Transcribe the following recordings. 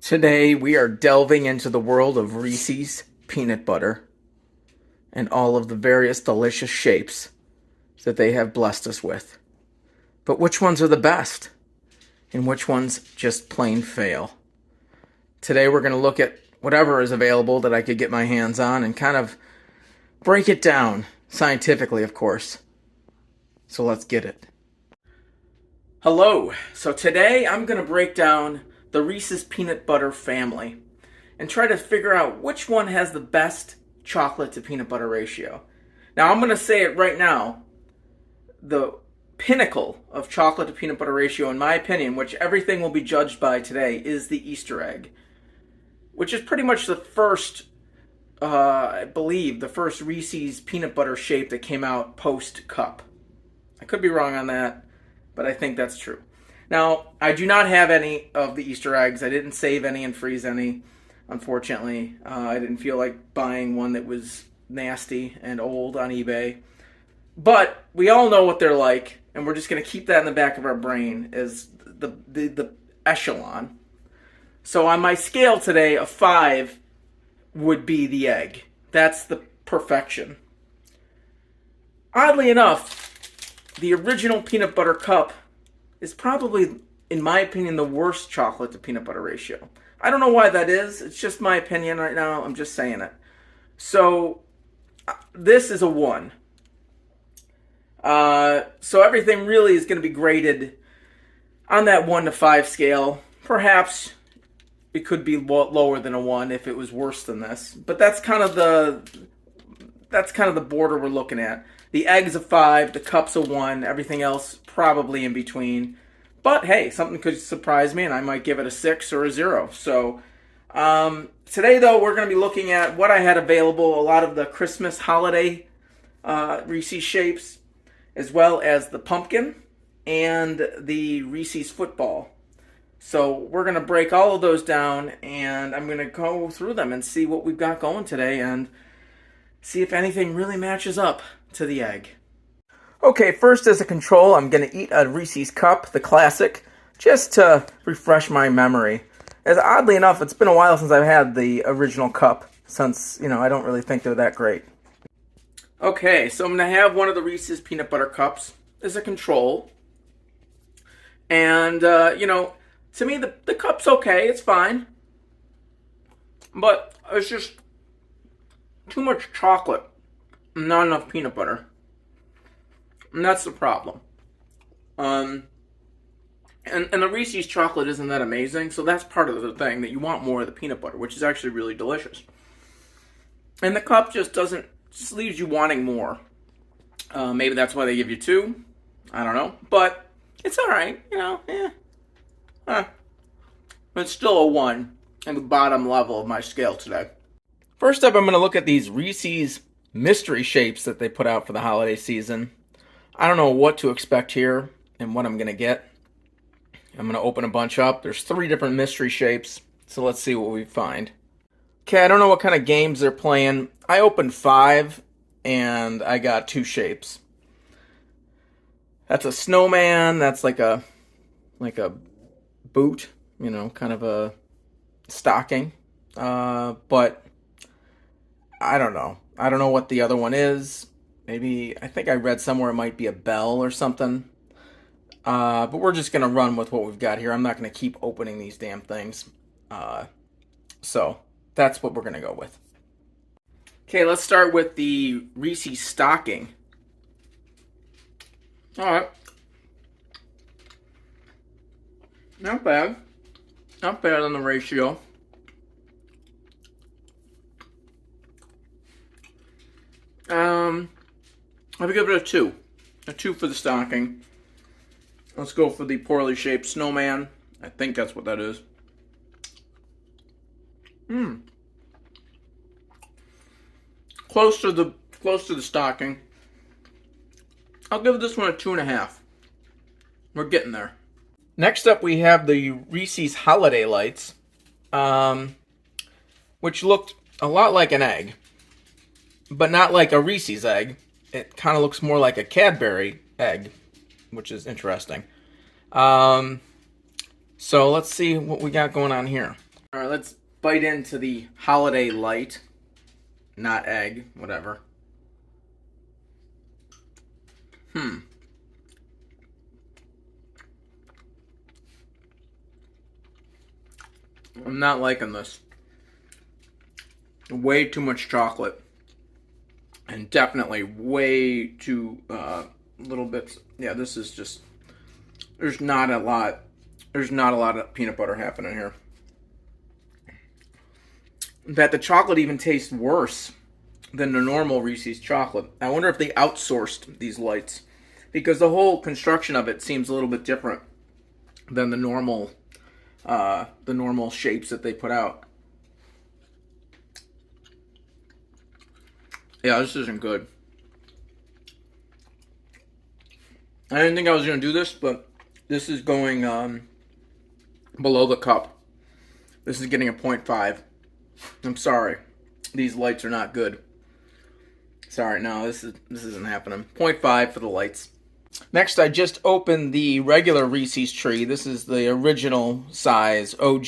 Today we are delving into the world of Reese's peanut butter and all of the various delicious shapes that they have blessed us with. But which ones are the best? And which ones just plain fail? Today we're going to look at whatever is available that I could get my hands on and kind of break it down, scientifically of course. So let's get it. Hello, so today I'm going to break down the Reese's peanut butter family and try to figure out which one has the best chocolate to peanut butter ratio. Now I'm going to say it right now, the pinnacle of chocolate to peanut butter ratio in my opinion, which everything will be judged by today, is the Easter egg, which is pretty much the first, I believe, the first Reese's peanut butter shape that came out post-cup. I could be wrong on that, but I think that's true. Now, I do not have any of the Easter eggs. I didn't save any and freeze any, unfortunately. I didn't feel like buying one that was nasty and old on eBay. But we all know what they're like, and we're just going to keep that in the back of our brain as the echelon. So on my scale today, a 5 would be the egg. That's the perfection. Oddly enough, the original peanut butter cup is probably, in my opinion, the worst chocolate to peanut butter ratio. I don't know why that is. It's just my opinion right now. I'm just saying it. So this is a 1. So everything really is going to be graded on that 1 to 5 scale. Perhaps it could be lower than a 1 if it was worse than this. But that's kind of the border we're looking at. The egg's a 5, the cup's a 1, everything else probably in between. But hey, something could surprise me and I might give it a 6 or a 0. So today though, we're going to be looking at what I had available, a lot of the Christmas holiday Reese's shapes, as well as the pumpkin and the Reese's football. So we're going to break all of those down and I'm going to go through them and see what we've got going today and see if anything really matches up to the egg. Okay, first as a control, I'm going to eat a Reese's cup, the classic, just to refresh my memory. As oddly enough, it's been a while since I've had the original cup, since, I don't really think they're that great. Okay, so I'm going to have one of the Reese's peanut butter cups as a control. And, to me, the cup's okay, it's fine. But it's just too much chocolate, not enough peanut butter. And that's the problem. And the Reese's chocolate isn't that amazing, so that's part of the thing, that you want more of the peanut butter, which is actually really delicious. And the cup just leaves you wanting more. Maybe that's why they give you 2. I don't know. But it's alright, It's still a 1 in the bottom level of my scale today. First up, I'm going to look at these Reese's mystery shapes that they put out for the holiday season. I don't know what to expect here and what I'm going to get. I'm going to open a bunch up. There's 3 different mystery shapes, so let's see what we find. Okay, I don't know what kind of games they're playing. I opened 5, and I got 2 shapes. That's a snowman. That's like a boot, kind of a stocking. But I don't know. I don't know what the other one is. Maybe, I think I read somewhere it might be a bell or something. But we're just going to run with what we've got here. I'm not going to keep opening these damn things. So, that's what we're going to go with. Okay, let's start with the Reese's stocking. Alright. Not bad. Not bad on the ratio. I would give it a 2. A 2 for the stocking. Let's go for the poorly shaped snowman. I think that's what that is. Close to the stocking. I'll give this one a 2.5. We're getting there. Next up, we have the Reese's holiday lights, which looked a lot like an egg, but not like a Reese's egg. It kind of looks more like a Cadbury egg, which is interesting. So let's see what we got going on here. All right, let's bite into the Holiday Light, not egg, whatever. I'm not liking this. Way too much chocolate. And definitely way too little bits. Yeah, this is just, there's not a lot of peanut butter happening here. In fact, the chocolate even tastes worse than the normal Reese's chocolate. I wonder if they outsourced these lights, because the whole construction of it seems a little bit different than the normal shapes that they put out. Yeah, this isn't good. I didn't think I was going to do this, but this is going below the cup. This is getting a 0.5. I'm sorry. These lights are not good. Sorry, no, this isn't happening. 0.5 for the lights. Next, I just opened the regular Reese's tree. This is the original size OG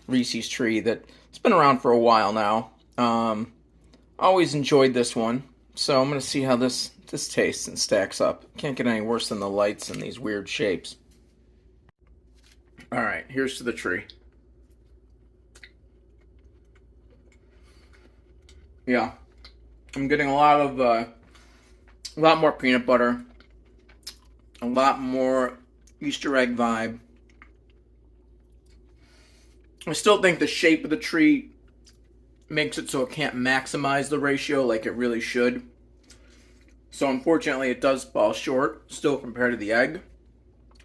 Reese's tree that's been around for a while now. Always enjoyed this one, so I'm going to see how this tastes and stacks up. Can't get any worse than the lights and these weird shapes. All right, here's to the tree. Yeah, I'm getting a lot more peanut butter, a lot more Easter egg vibe. I still think the shape of the tree makes it so it can't maximize the ratio like it really should. So unfortunately, it does fall short still compared to the egg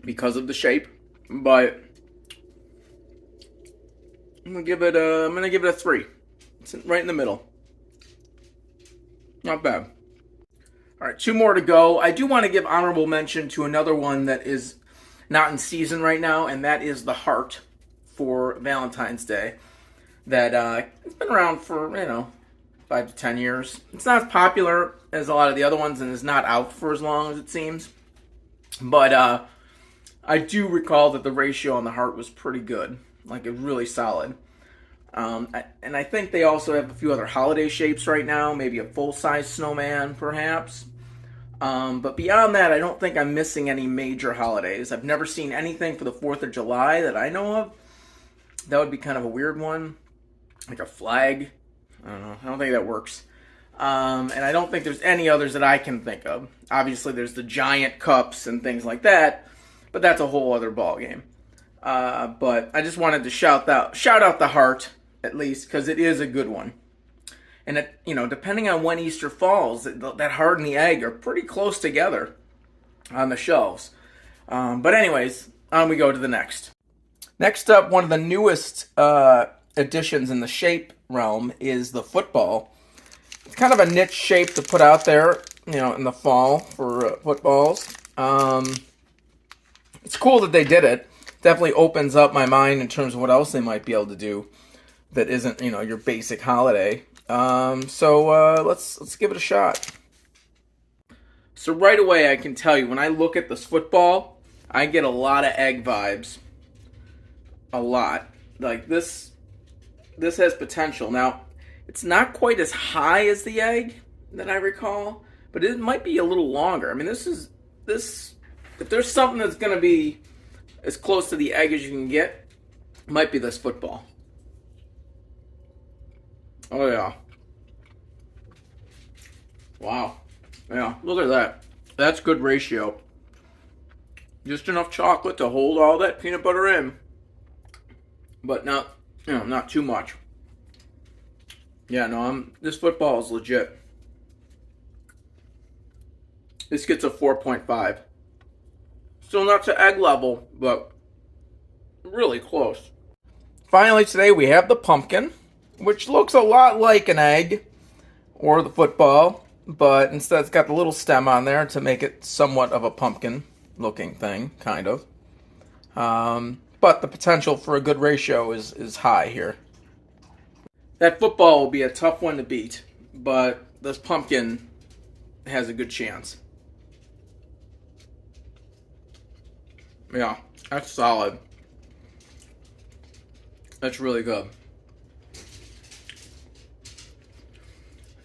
because of the shape. But I'm gonna give it a 3. It's right in the middle. Not bad. All right, 2 more to go. I do want to give honorable mention to another one that is not in season right now, and that is the Heart for Valentine's Day. That it's been around for 5 to 10 years. It's not as popular as a lot of the other ones, and is not out for as long as it seems. But I do recall that the ratio on the Heart was pretty good, like it's really solid. And I think they also have a few other holiday shapes right now, maybe a full-size snowman, perhaps. But beyond that, I don't think I'm missing any major holidays. I've never seen anything for the 4th of July that I know of. That would be kind of a weird one, like a flag. I don't know. I don't think that works. And I don't think there's any others that I can think of. Obviously, there's the giant cups and things like that, but that's a whole other ballgame. But I just wanted to shout out the Heart, at least, because it is a good one. And it, depending on when Easter falls, that Heart and the egg are pretty close together on the shelves. But anyways, on we go to the next. Next up, one of the newest additions in the shape realm is the football. It's kind of a niche shape to put out there, in the fall for footballs. It's cool that they did it. Definitely opens up my mind in terms of what else they might be able to do that isn't, your basic holiday. So let's give it a shot. So right away, I can tell you, when I look at this football, I get a lot of egg vibes. A lot. Like this has potential. Now, it's not quite as high as the egg that I recall, but it might be a little longer. I mean, this. If there's something that's going to be as close to the egg as you can get, it might be this football. Oh, yeah. Wow. Yeah, look at that. That's good ratio. Just enough chocolate to hold all that peanut butter in, but not too much. Yeah, no, this football is legit. This gets a 4.5. Still not to egg level, but really close. Finally today we have the pumpkin, which looks a lot like an egg or the football, but instead it's got the little stem on there to make it somewhat of a pumpkin looking thing, kind of. But the potential for a good ratio is high here. That football will be a tough one to beat, but this pumpkin has a good chance. Yeah, that's solid. That's really good.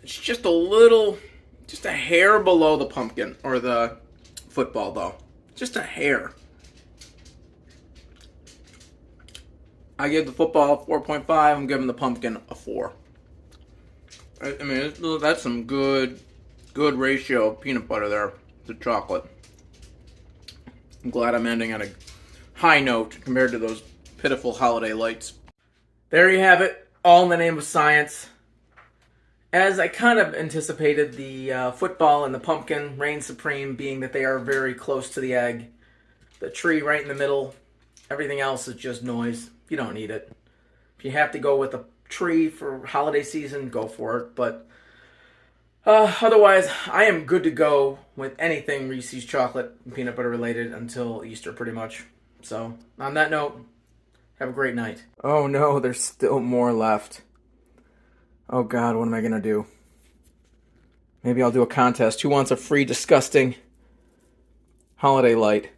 It's just a little, just a hair below the pumpkin or the football, though. Just a hair. I give the football a 4.5. I'm giving the pumpkin a 4. I mean, that's some good ratio of peanut butter there to chocolate. I'm glad I'm ending on a high note compared to those pitiful holiday lights. There you have it, all in the name of science. As I kind of anticipated, the football and the pumpkin reign supreme, being that they are very close to the egg. The tree right in the middle, everything else is just noise. You don't need it. If you have to go with a tree for holiday season, go for it. But otherwise, I am good to go with anything Reese's chocolate and peanut butter related until Easter, pretty much. So, on that note, have a great night. Oh no, there's still more left. Oh God, what am I gonna do? Maybe I'll do a contest. Who wants a free, disgusting holiday light?